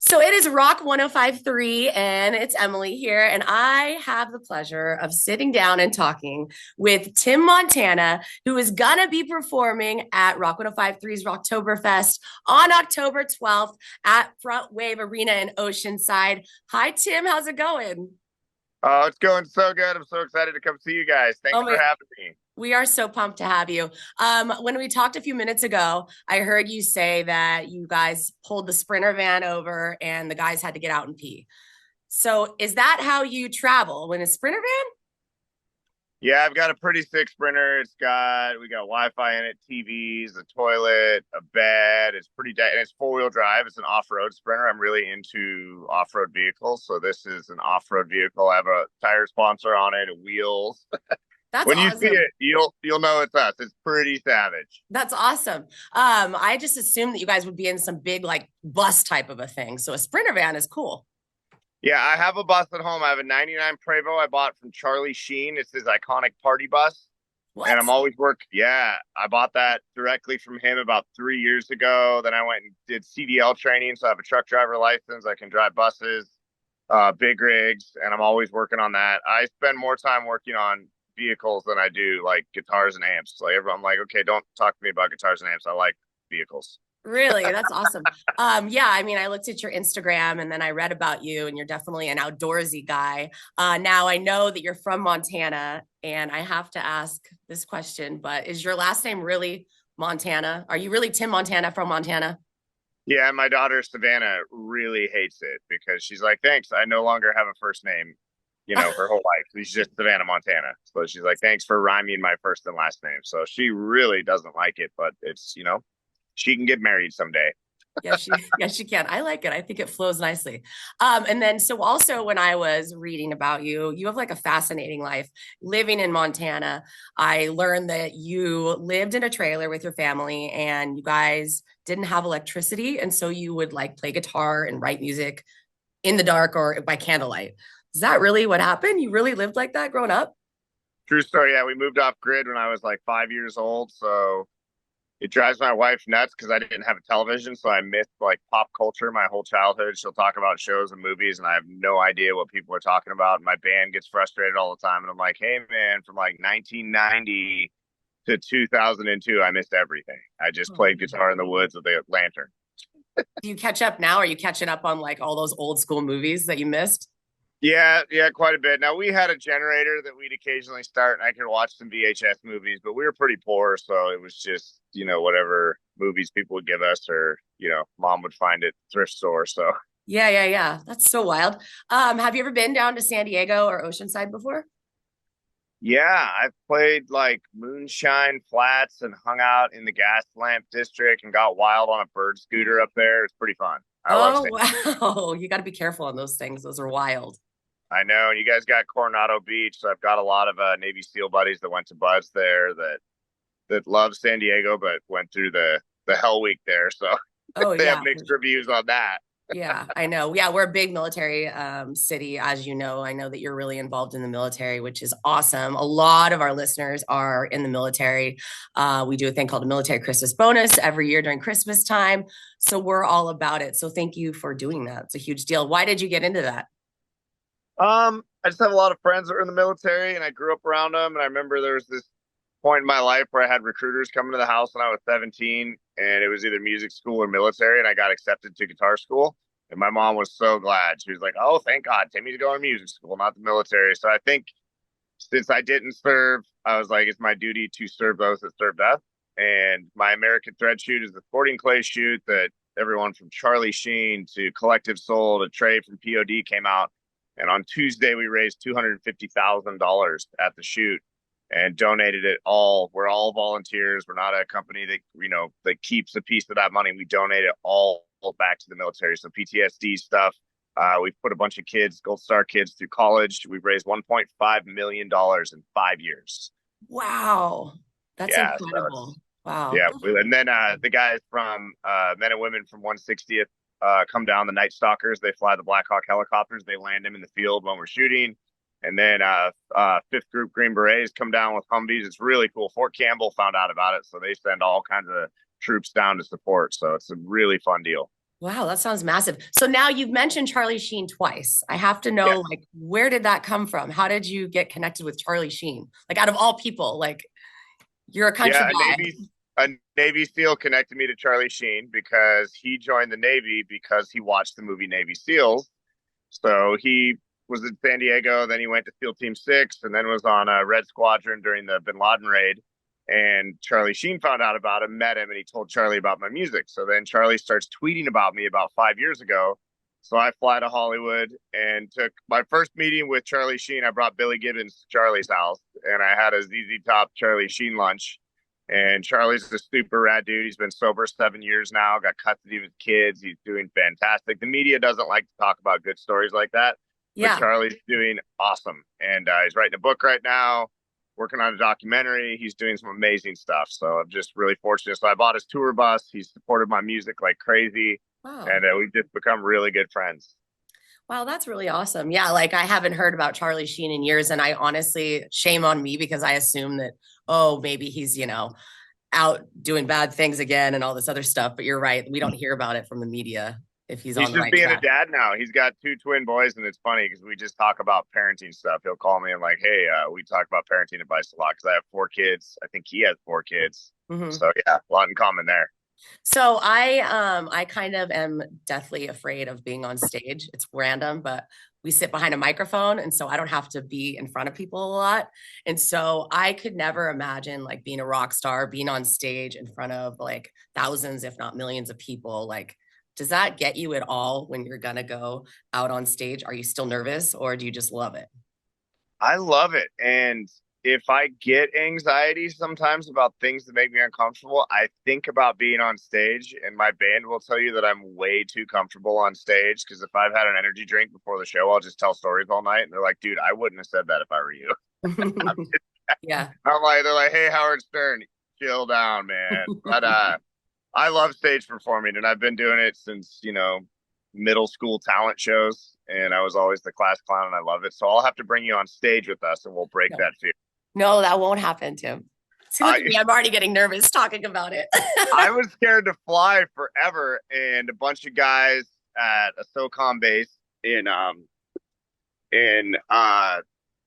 So it is Rock 105.3, and it's Emily here. And I have the pleasure of sitting down and talking with Tim Montana, who is going to be performing at Rock 105.3's Rocktoberfest on October 12th at Front Wave Arena in Oceanside. Hi, Tim. How's it going? Oh, it's going so good. I'm so excited to come see you guys. Thanks Oh, for my. having me. We are so pumped to have you. When we talked a few minutes ago, I heard you say that you guys pulled the Sprinter van over and the guys had to get out and pee. So is that how you travel when a Sprinter van? Yeah, I've got a pretty sick Sprinter. We got Wi-Fi in it, TVs, a toilet, a bed. And it's four-wheel drive. It's an off-road Sprinter. I'm really into off-road vehicles, so this is an off-road vehicle. I have a tire sponsor on it, wheels. That's When you see awesome. it, you'll know it's us. It's pretty savage. That's awesome. I just assumed that you guys would be in some big like bus type of a thing. So a Sprinter van is cool. Yeah, I have a bus at home. I have a '99 Prevost I bought from Charlie Sheen. It's his iconic party bus. And I'm What? always Yeah, I bought that directly from him about 3 years ago. Then I went and did CDL training, so I have a truck driver license. I can drive buses, big rigs, and I'm always working on that. I spend more time working on vehicles than I do like guitars and amps. Like I'm like, okay, don't talk to me about guitars and amps. I like vehicles. Really? That's awesome. Yeah, I mean, I looked at your Instagram and then I read about you, and you're definitely an outdoorsy guy. Now I know that you're from Montana, and I have to ask this question, but is your last name really Montana? Are you really Tim Montana from Montana? Yeah, my daughter Savannah really hates it because she's like, thanks, I no longer have a first name, her whole life. She's just Savannah, Montana. So she's like, thanks for rhyming my first and last name. So she really doesn't like it, but she can get married someday. Yes, she can. I like it. I think it flows nicely. And then so also when I was reading about you, you have like a fascinating life living in Montana. I learned that you lived in a trailer with your family and you guys didn't have electricity. And so you would like play guitar and write music in the dark or by candlelight. Is that really what happened? You really lived like that growing up? True story. Yeah, we moved off grid when I was like 5 years old. So it drives my wife nuts because I didn't have a television. So I missed like pop culture my whole childhood. She'll talk about shows and movies, and I have no idea what people are talking about. My band gets frustrated all the time. And I'm like, hey, man, from like 1990 to 2002, I missed everything. I just Oh. played guitar in the woods with a lantern. Do you catch up now? Are you catching up on like all those old school movies that you missed? Yeah, yeah, quite a bit. Now we had a generator that we'd occasionally start, and I could watch some VHS movies, but we were pretty poor, so it was just whatever movies people would give us, or mom would find at thrift store. So Yeah. That's so wild. Have you ever been down to San Diego or Oceanside before? yeah, I've played like Moonshine Flats and hung out in the gas lamp district and got wild on a bird scooter up there. It's pretty fun. I love Oh, San. wow. You got to be careful on those things. Those are wild. I know, and you guys got Coronado Beach, so I've got a lot of Navy SEAL buddies that went to Buds there that love San Diego, but went through the Hell Week there, so Oh, they have yeah. mixed reviews on that. Yeah, I know. Yeah, we're a big military city, as you know. I know that you're really involved in the military, which is awesome. A lot of our listeners are in the military. We do a thing called a military Christmas bonus every year during Christmas time. So we're all about it. So thank you for doing that. It's a huge deal. Why did you get into that? I just have a lot of friends that are in the military, and I grew up around them. And I remember there was this point in my life where I had recruiters coming to the house when I was 17, and it was either music school or military, and I got accepted to guitar school. And my mom was so glad. She was like, "Oh, thank God, Timmy's going to music school, not the military." So I think since I didn't serve, I was like, it's my duty to serve those that served us. And my American Thread shoot is the sporting clay shoot that everyone from Charlie Sheen to Collective Soul to Trey from POD came out. And on Tuesday, we raised $250,000 at the shoot and donated it all. We're all volunteers. We're not a company that keeps a piece of that money. We donate it all back to the military. So PTSD stuff. We've put a bunch of kids, Gold Star kids, through college. We've raised $1.5 million in 5 years. Wow. That's Yeah. incredible. Wow. Yeah. And then the guys from men and women from 160th come down, the Night Stalkers. They fly the Black Hawk helicopters. They land them in the field when we're shooting. And then fifth group Green Berets come down with Humvees. It's really cool. Fort Campbell found out about it, so they send all kinds of troops down to support. So it's a really fun deal. Wow, that sounds massive. So now you've mentioned Charlie Sheen twice. I have to Yeah. know, like, where did that come from? How did you get connected with Charlie Sheen? Like, out of all people, like, you're a country Yeah, guy. A Navy SEAL connected me to Charlie Sheen because he joined the Navy because he watched the movie Navy SEALs. So he was in San Diego, then he went to SEAL Team 6, and then was on a Red Squadron during the Bin Laden raid. And Charlie Sheen found out about him, met him, and he told Charlie about my music. So then Charlie starts tweeting about me about 5 years ago. So I fly to Hollywood and took my first meeting with Charlie Sheen. I brought Billy Gibbons to Charlie's house, and I had a ZZ Top Charlie Sheen lunch. And Charlie's a super rad dude. He's been sober 7 years now, got custody of his kids. He's doing fantastic. The media doesn't like to talk about good stories like that, but Yeah. Charlie's doing awesome. And he's writing a book right now, working on a documentary. He's doing some amazing stuff. So I'm just really fortunate. So I bought his tour bus. He's supported my music like crazy. Wow. And we've just become really good friends. Wow, that's really awesome. Yeah, like I haven't heard about Charlie Sheen in years, and I honestly, shame on me because I assume that, oh, maybe he's, out doing bad things again and all this other stuff. But you're right. We don't hear about it from the media if he's on He's the just right being a track. dad now. He's got two twin boys, and it's funny because we just talk about parenting stuff. He'll call me and like, "Hey, we talk about parenting advice a lot because I have 4 kids. I think he has 4 kids. Mhm. So yeah, a lot in common there." So I kind of am deathly afraid of being on stage. It's random, but we sit behind a microphone and so I don't have to be in front of people a lot. And so I could never imagine like being a rock star, being on stage in front of like thousands if not millions of people. Like does that get you at all when you're going to go out on stage? Are you still nervous or do you just love it? I love it, and if I get anxiety sometimes about things that make me uncomfortable, I think about being on stage, and my band will tell you that I'm way too comfortable on stage because if I've had an energy drink before the show, I'll just tell stories all night, and they're like, "Dude, I wouldn't have said that if I were you." Yeah. I'm like, they're like, "Hey, Howard Stern, chill down, man." But I love stage performing, and I've been doing it since middle school talent shows, and I was always the class clown, and I love it. So I'll have to bring you on stage with us, and we'll break No, that fear. no, that won't happen, Tim. See, look at I me. I'm already getting nervous talking about it. I was scared to fly forever, and a bunch of guys at a SOCOM base in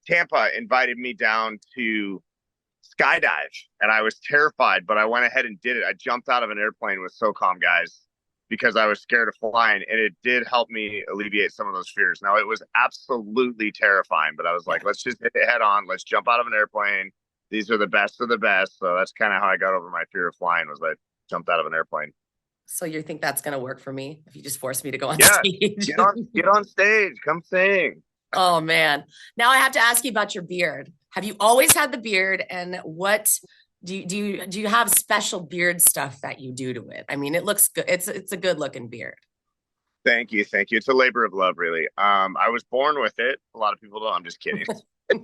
Tampa invited me down to skydive, and I was terrified, but I went ahead and did it. I jumped out of an airplane with SOCOM guys because I was scared of flying, and it did help me alleviate some of those fears. Now, it was absolutely terrifying, but I was Yeah. like, let's just hit it head on. Let's jump out of an airplane. These are the best of the best. So that's kind of how I got over my fear of flying was I jumped out of an airplane. So you think that's going to work for me if you just force me to go on Yeah, stage? get on stage, come sing. Oh man. Now I have to ask you about your beard. Have you always had the beard and what do you have special beard stuff that you do to it? I mean, it looks good. It's a good looking beard. Thank you, thank you. It's a labor of love, really. I was born with it. A lot of people don't. I'm just kidding. No,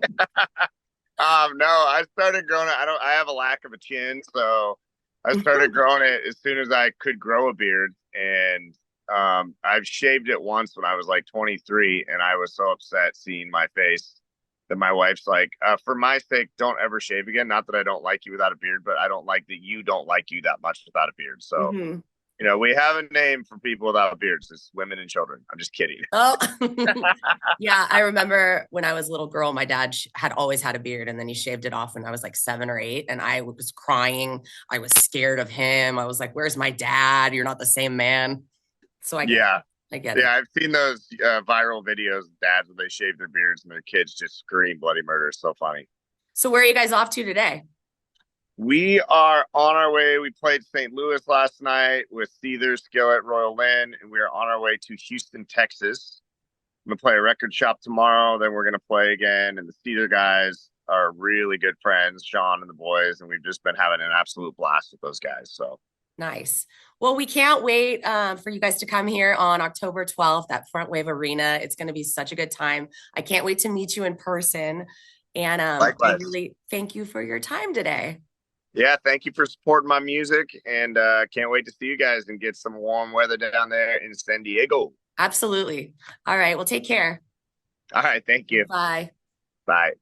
I started growing it. I have a lack of a chin, so I started growing it as soon as I could grow a beard. And I've shaved it once when I was like 23, and I was so upset seeing my face that my wife's like, for my sake, don't ever shave again. Not that I don't like you without a beard, but I don't like that you don't like you that much without a beard. So, Hmm. we have a name for people without beards. It's women and children. I'm just kidding. Oh, yeah. I remember when I was a little girl, my dad had always had a beard and then he shaved it off when I was like 7 or 8. And I was crying. I was scared of him. I was like, where's my dad? You're not the same man. So I get it. Yeah. I get Yeah, it. I've seen those viral videos of dads where they shave their beards and their kids just scream bloody murder. It's so funny. So where are you guys off to today? We are on our way. We played St. Louis last night with Seether, Skillet, Royal Lynn, and we are on our way to Houston, Texas. I'm gonna play a record shop tomorrow. Then we're gonna play again. And the Seether guys are really good friends, Sean and the boys, and we've just been having an absolute blast with those guys. So Nice. Well, we can't wait for you guys to come here on October 12th at Front Wave Arena. It's going to be such a good time. I can't wait to meet you in person. And I likewise. really thank you for your time today. Yeah, thank you for supporting my music, and can't wait to see you guys and get some warm weather down there in San Diego. Absolutely. All right. Well, take care. All right, thank you. Bye. Bye.